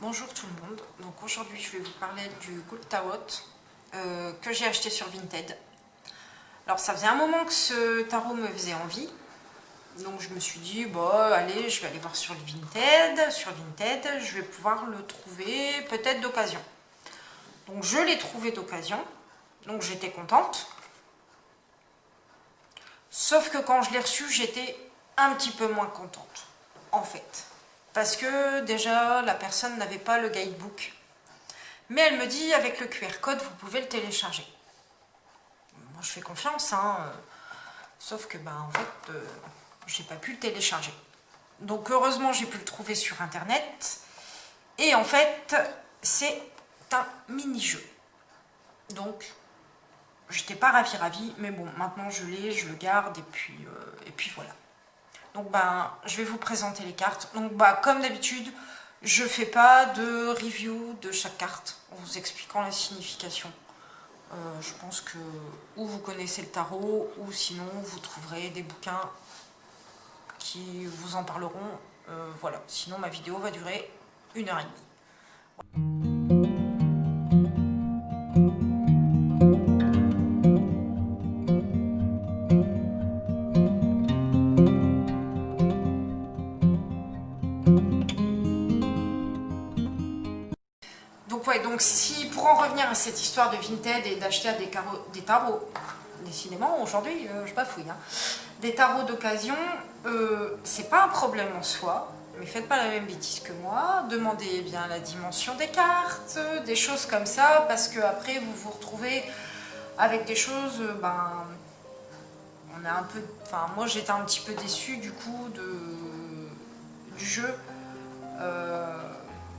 Bonjour tout le monde, donc aujourd'hui je vais vous parler du Good Tarot que j'ai acheté sur Vinted. Alors ça faisait un moment que ce tarot me faisait envie, donc je me suis dit bon allez je vais aller voir sur Vinted, je vais pouvoir le trouver peut-être d'occasion. Donc je l'ai trouvé d'occasion, donc j'étais contente. Sauf que quand je l'ai reçu j'étais un petit peu moins contente en fait. Parce que déjà la personne n'avait pas le guidebook. Mais elle me dit avec le QR code vous pouvez le télécharger. Moi je fais confiance, hein, sauf que en fait j'ai pas pu le télécharger. Donc heureusement j'ai pu le trouver sur internet. Et en fait c'est un mini-jeu. Donc j'étais pas ravie, mais bon maintenant je l'ai, je le garde et puis voilà. Donc je vais vous présenter les cartes. Donc comme d'habitude, je fais pas de review de chaque carte en vous expliquant la signification. Je pense que ou vous connaissez le tarot ou sinon vous trouverez des bouquins qui vous en parleront. Voilà, sinon ma vidéo va durer 1h30. Donc si pour en revenir à cette histoire de Vinted et d'acheter des tarots, décidément aujourd'hui je bafouille, hein, des tarots d'occasion, c'est pas un problème en soi, mais faites pas la même bêtise que moi, demandez bien la dimension des cartes, des choses comme ça, parce que après vous vous retrouvez avec des choses, on est un peu, enfin moi j'étais un petit peu déçue du coup du jeu.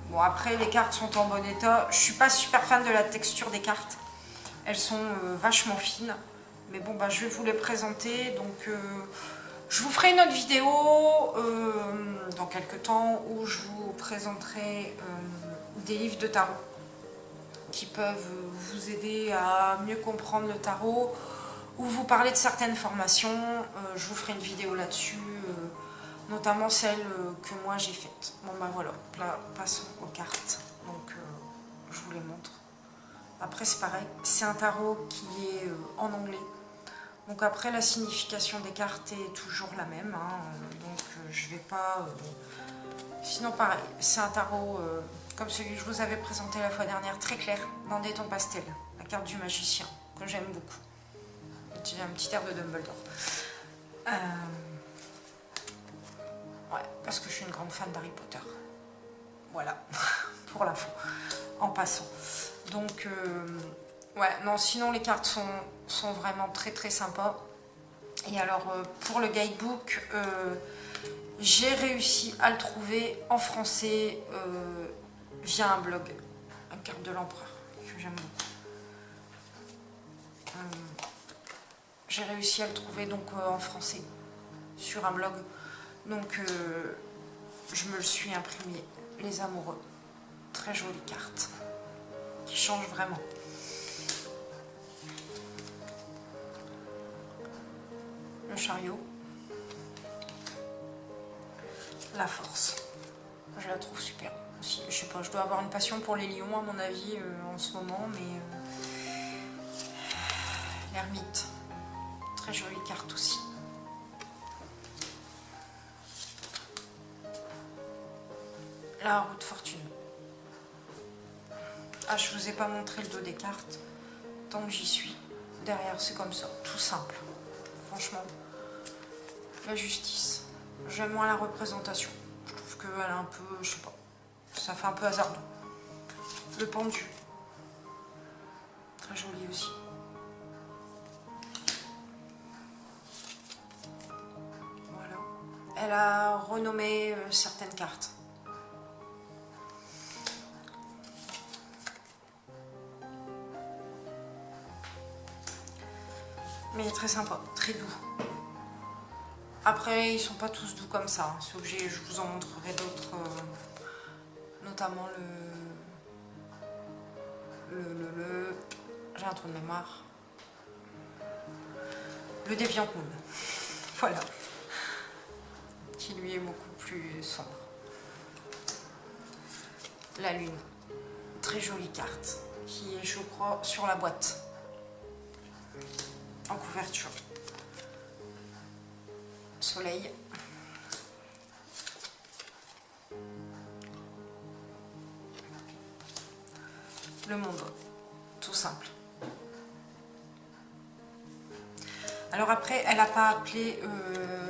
Bon après les cartes sont en bon état, je suis pas super fan de la texture des cartes, elles sont vachement fines, mais bon je vais vous les présenter, donc je vous ferai une autre vidéo dans quelques temps où je vous présenterai des livres de tarot qui peuvent vous aider à mieux comprendre le tarot ou vous parler de certaines formations, je vous ferai une vidéo là-dessus. Notamment celle que moi j'ai faite. Bon voilà, là passons aux cartes. Donc je vous les montre. Après c'est pareil, c'est un tarot qui est en anglais. Donc après la signification des cartes est toujours la même. Hein, donc je vais pas... Sinon pareil, c'est un tarot comme celui que je vous avais présenté la fois dernière, très clair, dans des tons pastels. La carte du magicien, que j'aime beaucoup. J'ai un petit air de Dumbledore. Ouais, parce que je suis une grande fan d'Harry Potter. Voilà, pour l'info, en passant. Donc, ouais, non, sinon les cartes sont vraiment très très sympas. Et alors, pour le guidebook, j'ai réussi à le trouver en français via un blog, une carte de l'empereur, que j'aime beaucoup. J'ai réussi à le trouver donc en français, sur un blog. Donc, je me le suis imprimé, les amoureux. Très jolie carte, qui change vraiment. Le chariot. La force. Je la trouve super aussi. Je sais pas, je dois avoir une passion pour les lions à mon avis en ce moment, mais... l'ermite. Très jolie carte aussi. La roue de fortune. Ah, je vous ai pas montré le dos des cartes. Tant que j'y suis. Derrière, c'est comme ça. Tout simple. Franchement. La justice. J'aime moins la représentation. Je trouve qu'elle est un peu... je sais pas. Ça fait un peu hasardeux. Le pendu. Très joli aussi. Voilà. Elle a renommé certaines cartes. Mais très sympa, très doux. Après, ils sont pas tous doux comme ça. Hein. C'est obligé, je vous en montrerai d'autres, notamment j'ai un trou de mémoire. Le Deviant Moon. Voilà. Qui lui est beaucoup plus sombre. la lune. Très jolie carte qui est, je crois, sur la boîte en couverture. Soleil. Le monde, tout simple. Alors après, elle n'a pas appelé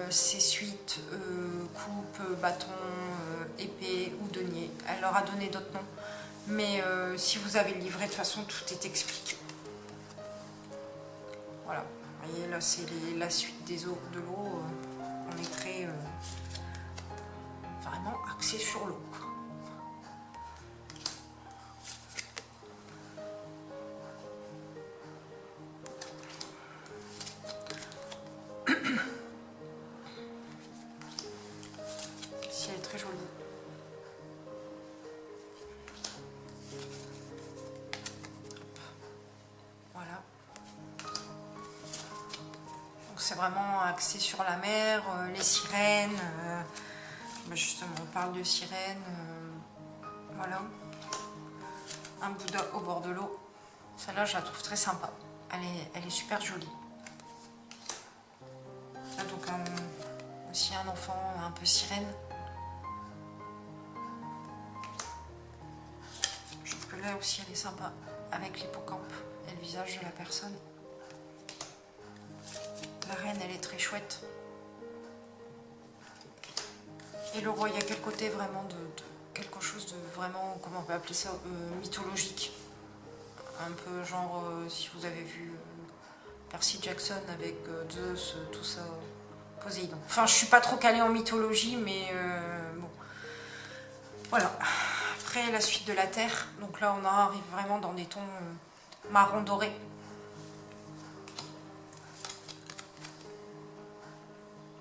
ses suites coupe, bâton, épée ou denier. Elle leur a donné d'autres noms. Mais si vous avez le livret, de toute façon, tout est expliqué. Voilà. Vous voyez, là, c'est la suite des eaux de l'eau. On est très vraiment axé sur l'eau. Si elle est très jolie. Voilà. Donc c'est vraiment axé sur la mer, les sirènes. Justement, on parle de sirènes. Voilà. Un Bouddha au bord de l'eau. Celle-là, je la trouve très sympa. Elle est super jolie. Là, donc aussi un enfant un peu sirène. Je trouve que là aussi, elle est sympa. Avec l'hippocampe et le visage de la personne. La reine, elle est très chouette. Et le roi, il y a quel côté vraiment de quelque chose de vraiment, comment on peut appeler ça, mythologique. Un peu genre, si vous avez vu Percy Jackson avec Zeus, tout ça, Poséidon. Enfin, je suis pas trop calée en mythologie, mais bon. Voilà. Après, la suite de la Terre. Donc là, on arrive vraiment dans des tons marron doré.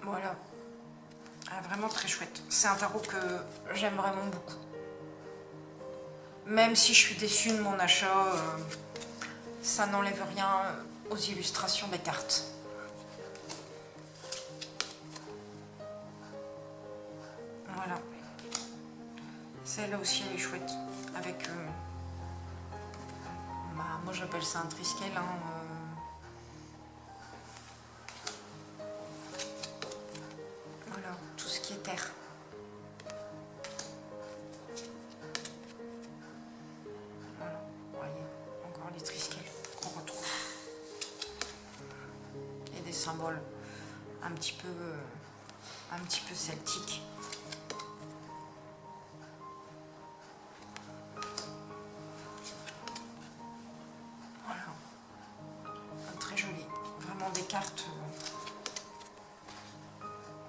Voilà. Ah, vraiment très chouette. C'est un tarot que j'aime vraiment beaucoup. Même si je suis déçue de mon achat, ça n'enlève rien aux illustrations des cartes. Voilà. Celle-là aussi, elle est chouette. Avec... moi, j'appelle ça un triskel. Hein, voilà, tout ce qui est terre. Voilà, vous voyez, encore les triskels qu'on retrouve. Et des symboles un petit peu celtiques. Voilà, très joli. Vraiment des cartes...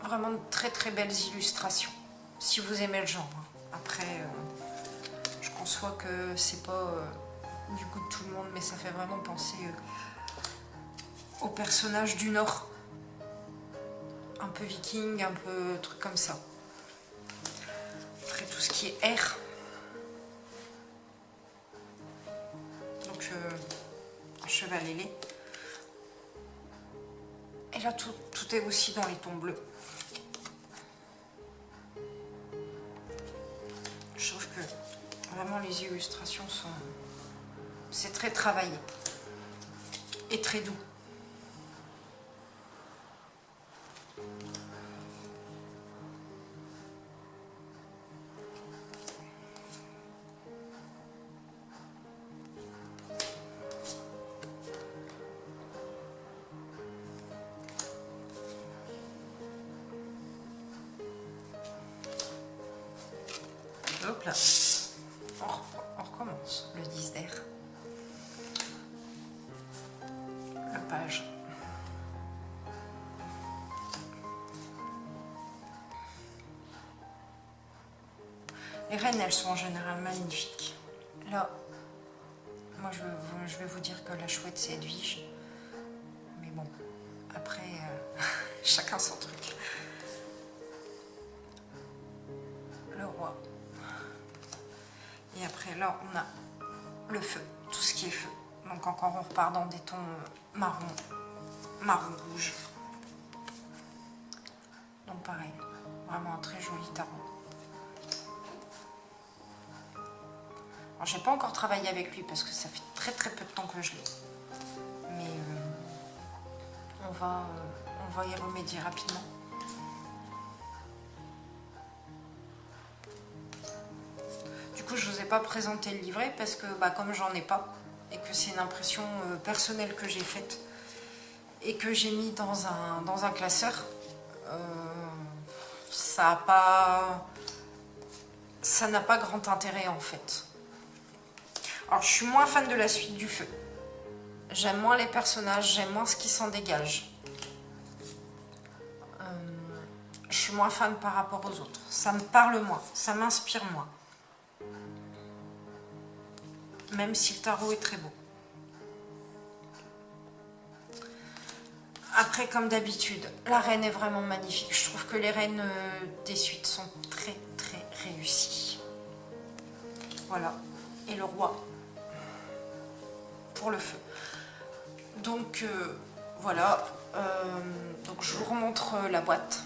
Vraiment de très très belles illustrations, si vous aimez le genre. Après, je conçois que c'est pas du goût de tout le monde, mais ça fait vraiment penser aux personnages du Nord. Un peu viking, un peu truc comme ça. Après tout ce qui est air. Donc, cheval ailé. Et là, tout est aussi dans les tons bleus. Je trouve que vraiment les illustrations sont... C'est très travaillé. Et très doux. Hop là. On recommence le 10 d'air. La page. Les reines, elles sont en général magnifiques. Là, moi je vais vous dire que la chouette c'est Edwige. Mais bon, après, chacun son truc. Le roi. Et après là, on a le feu, tout ce qui est feu. Donc encore on repart dans des tons marron rouge. Donc pareil, vraiment un très joli tarot. Alors, j'ai pas encore travaillé avec lui parce que ça fait très très peu de temps que je l'ai. Mais on va y remédier rapidement. Du coup, je vous ai pas présenté le livret parce que comme j'en ai pas et que c'est une impression personnelle que j'ai faite et que j'ai mis dans un classeur, ça n'a pas grand intérêt en fait. Alors je suis moins fan de la suite du feu. J'aime moins les personnages, j'aime moins ce qui s'en dégage. Je suis moins fan par rapport aux autres. Ça me parle moins, ça m'inspire moins. Même si le tarot est très beau. Après, comme d'habitude, la reine est vraiment magnifique. Je trouve que les reines des suites sont très très réussies. Voilà. Et le roi pour le feu. Donc voilà. Donc je vous remontre la boîte.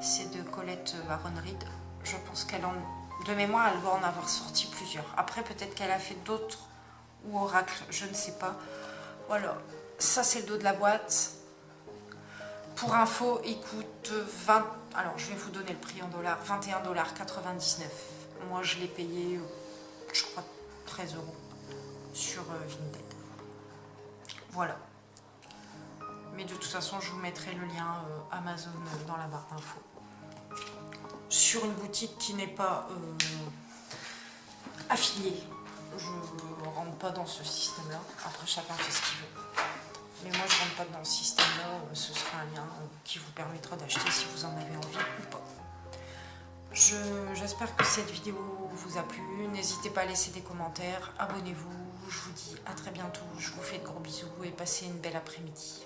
C'est de Colette Baron Reid. Je pense qu'elle de mémoire, elle doit en avoir sorti plusieurs. Après, peut-être qu'elle a fait d'autres ou oracles, je ne sais pas. Voilà. Ça, c'est le dos de la boîte. Pour info, il coûte 20... Alors, je vais vous donner le prix en dollars. 21,99 $. Moi, je l'ai payé, je crois, 13 € sur Vinted. Voilà. Mais de toute façon, je vous mettrai le lien Amazon dans la barre d'infos. Sur une boutique qui n'est pas affiliée. Je ne rentre pas dans ce système-là. Après, chacun fait ce qu'il veut. Mais moi, je ne rentre pas dans ce système-là. Ce sera un lien qui vous permettra d'acheter si vous en avez envie ou pas. J'espère que cette vidéo vous a plu. N'hésitez pas à laisser des commentaires. Abonnez-vous. Je vous dis à très bientôt. Je vous fais de gros bisous et passez une belle après-midi.